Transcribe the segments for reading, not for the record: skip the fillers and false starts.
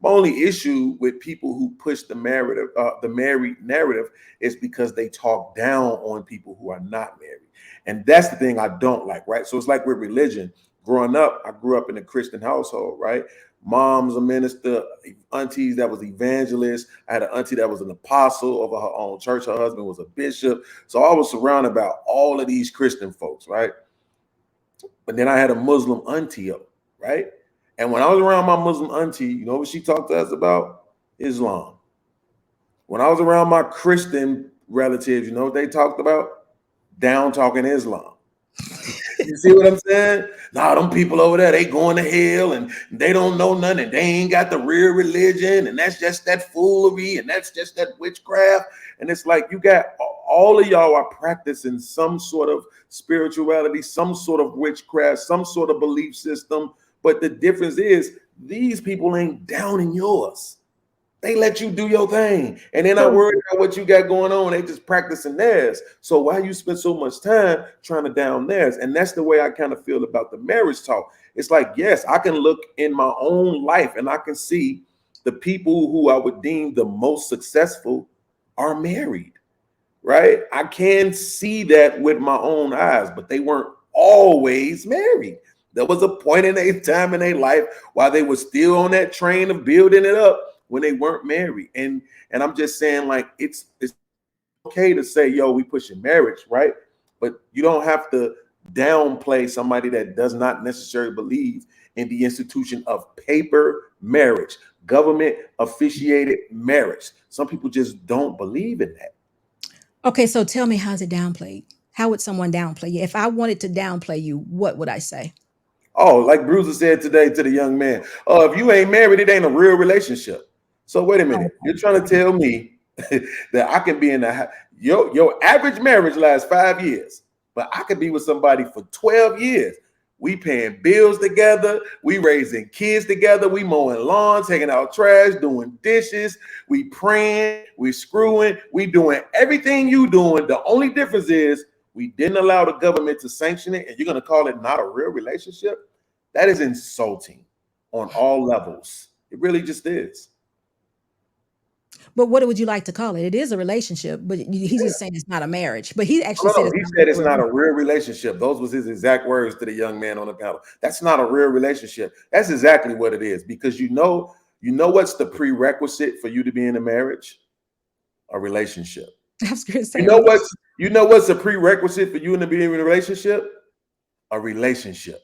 My only issue with people who push the married narrative, is because they talk down on people who are not married. And that's the thing I don't like, right? So it's like with religion. Growing up, I grew up in a Christian household, right? Mom's a minister, aunties that was evangelists. I had an auntie that was an apostle over her own church. Her husband was a bishop. So I was surrounded by all of these Christian folks, right? But then I had a Muslim auntie, right? And when I was around my Muslim auntie, you know what she talked to us about? Islam. When I was around my Christian relatives, you know what they talked about? Down talking Islam. You see what I'm saying? Nah, them people over there, they going to hell and they don't know nothing. They ain't got the real religion, and that's just that foolery, and that's just that witchcraft. And it's like you got all of y'all are practicing some sort of spirituality, some sort of witchcraft, some sort of belief system. But the difference is these people ain't down in yours. They let you do your thing, and they're not worried about what you got going on. They just practicing theirs. So why you spend so much time trying to down theirs? And that's the way I kind of feel about the marriage talk. It's like, yes, I can look in my own life and I can see the people who I would deem the most successful are married, right? I can see that with my own eyes, but they weren't always married. There was a point in a time in their life while they were still on that train of building it up, when they weren't married. And I'm just saying, like, it's okay to say, yo, we pushing marriage, right? But you don't have to downplay somebody that does not necessarily believe in the institution of paper marriage, government officiated marriage. Some people just don't believe in that. Okay, so tell me, how's it downplayed? How would someone downplay you? If I wanted to downplay you, what would I say? Oh, like Bruiser said today to the young man, oh, if you ain't married, it ain't a real relationship. So wait a minute, you're trying to tell me that I can be in your average marriage lasts 5 years, but I could be with somebody for 12 years. We paying bills together, we raising kids together, we mowing lawns, taking out trash, doing dishes, we praying, we screwing, we doing everything you doing. The only difference is we didn't allow the government to sanction it, and you're going to call it not a real relationship? That is insulting on all levels. It really just is. But what would you like to call it? It is a relationship, but he's just saying it's not a marriage. But he actually said No, it's he not said it's a not real. a real relationship. Those was his exact words to the young man on the panel. That's not a real relationship. That's exactly what it is. Because you know what's the prerequisite for you to be in a marriage? A relationship. I was going to You say a know relationship. what's a prerequisite for you to be in a relationship? A relationship.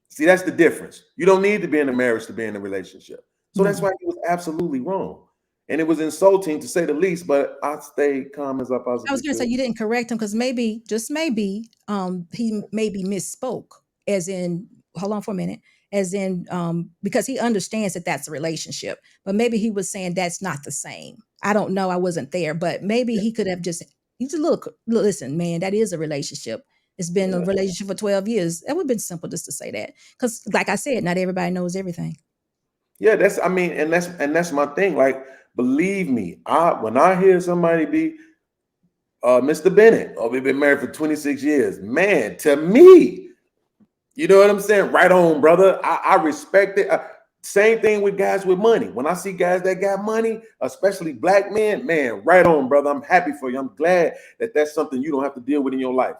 See, that's the difference. You don't need to be in a marriage to be in a relationship. So that's No. why he was absolutely wrong. And it was insulting to say the least, but I stayed calm as I I was possibly going to say could. you didn't correct him because maybe, just maybe, he maybe misspoke, as in, hold on for a minute, as in, because he understands that that's a relationship, but maybe he was saying that's not the same. I don't know. I wasn't there, but maybe he could have just, he's a little, listen, man, that is a relationship. It's been a Yeah. relationship for 12 years. That would have been simple just to say that. Because, like I said, not everybody knows everything. Yeah, that's I mean, and that's my thing. Like, believe me, I when I hear somebody be Mr. Bennett, oh, we've been married for 26 years, man, to me, you know what I'm saying? Right on, brother. I respect it. Same thing with guys with money. When I see guys that got money, especially black men, man, right on, brother. I'm happy for you. I'm glad that that's something you don't have to deal with in your life.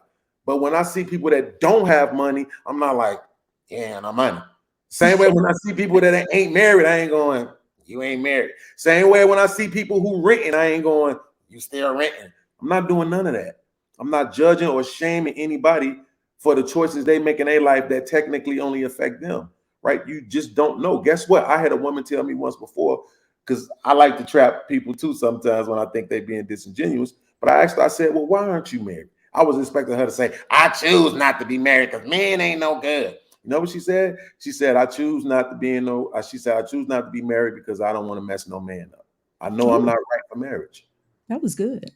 But when I see people that don't have money, I'm not like, yeah, no money. Same way when I see people that ain't married, I ain't going, you ain't married. Same way when I see people who renting, I ain't going, you still renting. I'm not doing none of that. I'm not judging or shaming anybody for the choices they make in their life that technically only affect them, right? You just don't know. Guess what? I had a woman tell me once before, because I like to trap people too sometimes when I think they're being disingenuous. But I asked her, I said, well, why aren't you married? I was expecting her to say, I choose not to be married because men ain't no good. You know what she said? She said, I choose not to be in no, she said, I choose not to be married because I don't want to mess no man up. I know I'm Ooh, not right for marriage. that was good.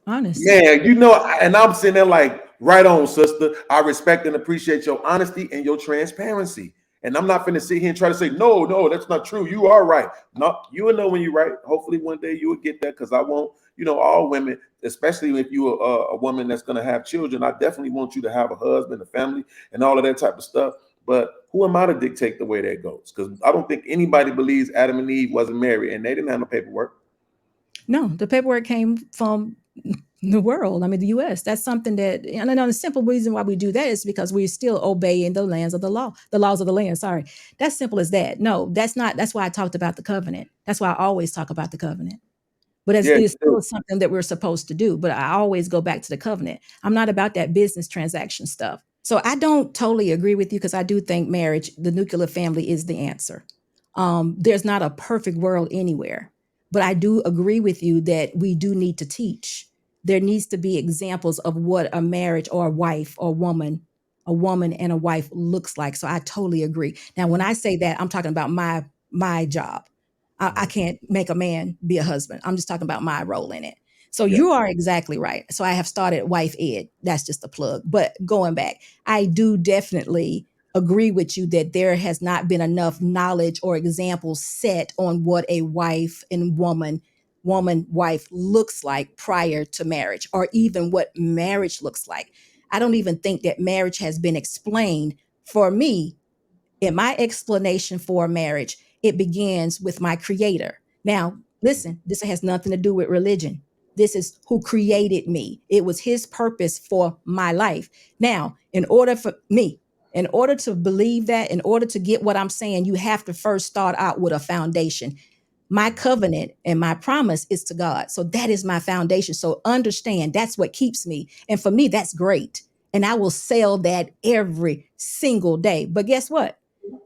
Honest. Man, and I'm sitting there like, right on, sister. I respect and appreciate your honesty and your transparency. And I'm not finna sit here and try to say, no, no, that's not true. You are right. No, you will know when you're right. Hopefully one day you will get that because I want, all women, especially if you're a woman that's going to have children, I definitely want you to have a husband, a family, and all of that type of stuff. But who am I to dictate the way that goes? Because I don't think anybody believes Adam and Eve wasn't married and they didn't have no paperwork. No, the paperwork came from the world. I mean, the U.S. That's something that, and I know the simple reason why we do that is because we're still obeying the lands of the law, the laws of the land. Sorry, that's simple as that. No, that's not. That's why I talked about the covenant. That's why I always talk about the covenant. But Yeah, it's you still something that we're supposed to do. But I always go back to the covenant. I'm not about that business transaction stuff. So I don't totally agree with you because I do think marriage, the nuclear family, is the answer. There's not a perfect world anywhere, but I do agree with you that we do need to teach. There needs to be examples of what a marriage or a wife or a woman and a wife looks like. So I totally agree. Now, when I say that, I'm talking about my job. I Mhm. can't make a man be a husband. I'm just talking about my role in it. So Yeah. you are exactly right. So I have started Wife Ed. That's just a plug. But going back, I do definitely agree with you that there has not been enough knowledge or examples set on what a wife and woman wife looks like prior to marriage or even what marriage looks like. I don't even think that marriage has been explained for me in my explanation for marriage. It begins with my creator. Now, listen, this has nothing to do with religion. This is who created me. It was his purpose for my life. Now, in order to believe that, in order to get what I'm saying, you have to first start out with a foundation. My covenant and my promise is to God. So that is my foundation. So understand that's what keeps me. And for me, that's great. And I will sell that every single day. But guess what?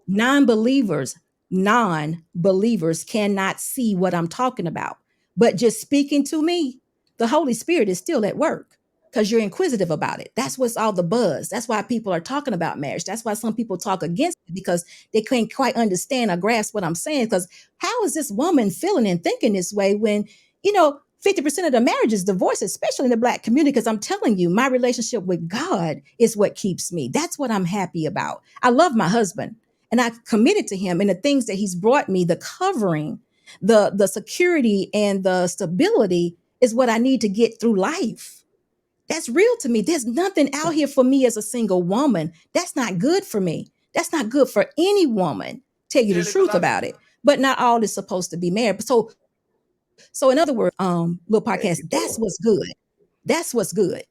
non-believers non-believers cannot see what I'm talking about, but just speaking to me, the Holy Spirit is still at work because you're inquisitive about it. That's what's all the buzz. That's why people are talking about marriage. That's why some people talk against it because they can't quite understand or grasp what I'm saying. Because how is this woman feeling and thinking this way when 50% of the marriages divorce, especially in the Black community? Because I'm telling you, my relationship with God is what keeps me. That's what I'm happy about. I love my husband and I've committed to him and the things that he's brought me, the covering, the security and the stability is what I need to get through life. That's real to me. There's nothing out here for me as a single woman. That's not good for me. That's not good for any woman. Tell you the truth about it. But not all is supposed to be married. So in other words, little Thank you, podcast, that's Lord. what's good. That's what's good.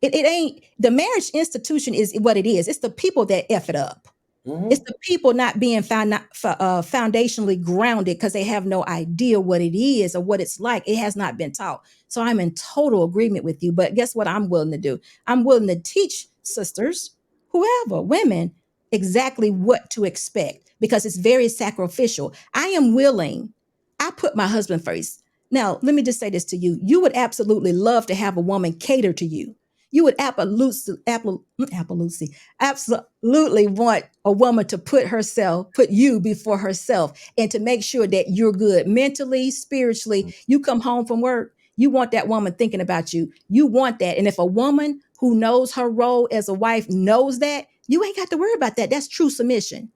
It ain't the marriage institution is what it is. It's the people that F it up. It's Hmm. the people not being foundationally grounded because they have no idea what it is or what it's like. It has not been taught. So I'm in total agreement with you. But guess what I'm willing to do? I'm willing to teach sisters, whoever, women, exactly what to expect because it's very sacrificial. I am willing. I put my husband first. Now, let me just say this to you. You would absolutely love to have a woman cater to you. You would absolutely want a woman to put you before herself, and to make sure that you're good mentally, spiritually. You come home from work, you want that woman thinking about you. You want that. And if a woman who knows her role as a wife knows that, you ain't got to worry about that. That's true submission.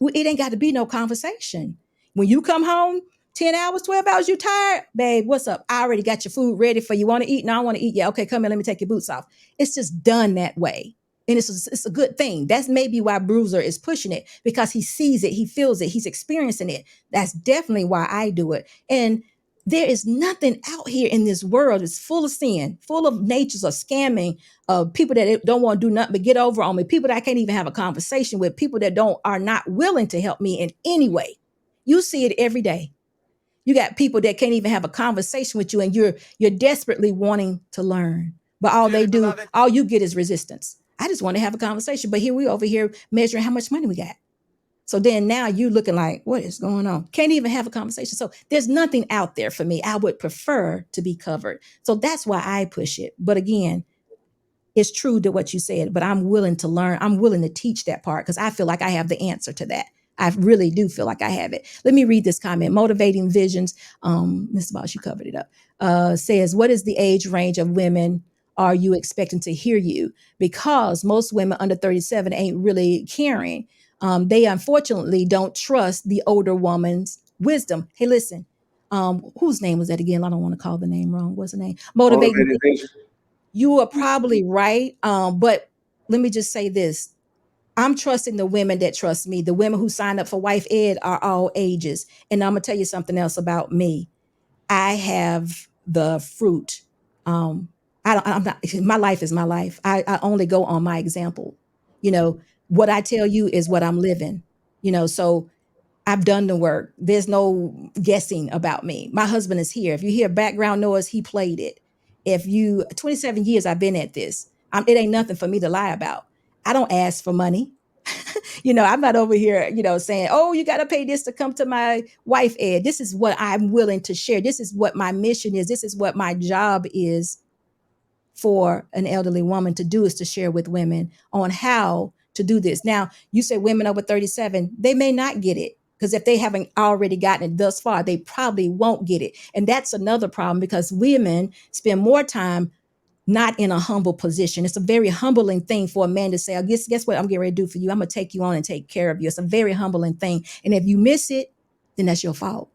It ain't got to be no conversation. When you come home, 10 hours, 12 hours, you tired? Babe, what's up? I already got your food ready for you. Want to eat? No, I want to eat. Yeah, okay, come here. Let me take your boots off. It's just done that way. And it's a good thing. That's maybe why Bruiser is pushing it because he sees it, he feels it, he's experiencing it. That's definitely why I do it. And there is nothing out here in this world that's full of sin, full of natures of scamming, people that don't want to do nothing but get over on me, people that I can't even have a conversation with, people that are not willing to help me in any way. You see it every day. You got people that can't even have a conversation with you, and you're desperately wanting to learn. But all you get is resistance. I just want to have a conversation. But here we over here measuring how much money we got. So then now you looking like, what is going on? Can't even have a conversation. So there's nothing out there for me. I would prefer to be covered. So that's why I push it. But again, it's true to what you said, but I'm willing to learn. I'm willing to teach that part because I feel like I have the answer to that. I really do feel like I have it. Let me read this comment. Motivating Visions, Mr. Boss, you covered it up, says, what is the age range of women are you expecting to hear you? Because most women under 37 ain't really caring. They unfortunately don't trust the older woman's wisdom. Hey, listen, whose name was that again? I don't want to call the name wrong. What's the name? Motivating. Motivated vision. You are probably right. But let me just say this. I'm trusting the women that trust me. The women who signed up for Wife Ed are all ages. And I'm gonna tell you something else about me. I have the fruit. Um, I'm not, my life is my life. I only go on my example. You know, what I tell you is what I'm living, so I've done the work. There's no guessing about me. My husband is here. If you hear background noise, he played it. If you 27 years I've been at this. It ain't nothing for me to lie about. I don't ask for money. I'm not over here, saying, "Oh, you got to pay this to come to my wife ed." This is what I'm willing to share. This is what my mission is. This is what my job is for an elderly woman to do, is to share with women on how to do this. Now, you say women over 37, they may not get it, because if they haven't already gotten it thus far, they probably won't get it. And that's another problem, because women spend more time not in a humble position. It's a very humbling thing for a man to say, "Oh, guess what I'm getting ready to do for you? I'm going to take you on and take care of you." It's a very humbling thing. And if you miss it, then that's your fault.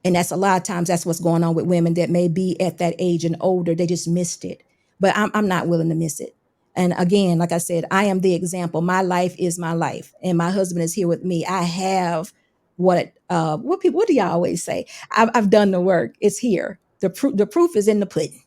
And that's a lot of times that's what's going on with women that may be at that age and older. They just missed it. But I'm not willing to miss it. And again, like I said, I am the example. My life is my life, and my husband is here with me. I have what do y'all always say? I've done the work. It's here. The proof is in the pudding.